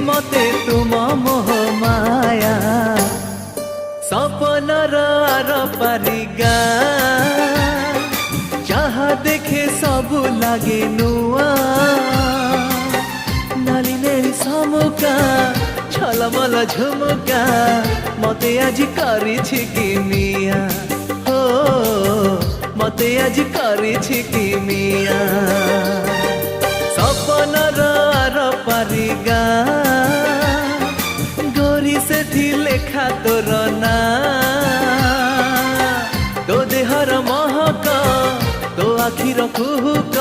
मते तुम मोह माया सपनर आर पारिगा जहाँ देखे सबु लागे नुआ नाली नेली समुका छलमल झुमुका मते आज करिछि कि मिया हो मते आज करिछि कि मिया सपनर आर पारिगा गोरी से लेखा तोर ना तो देहर महक तो आखिर कुहुक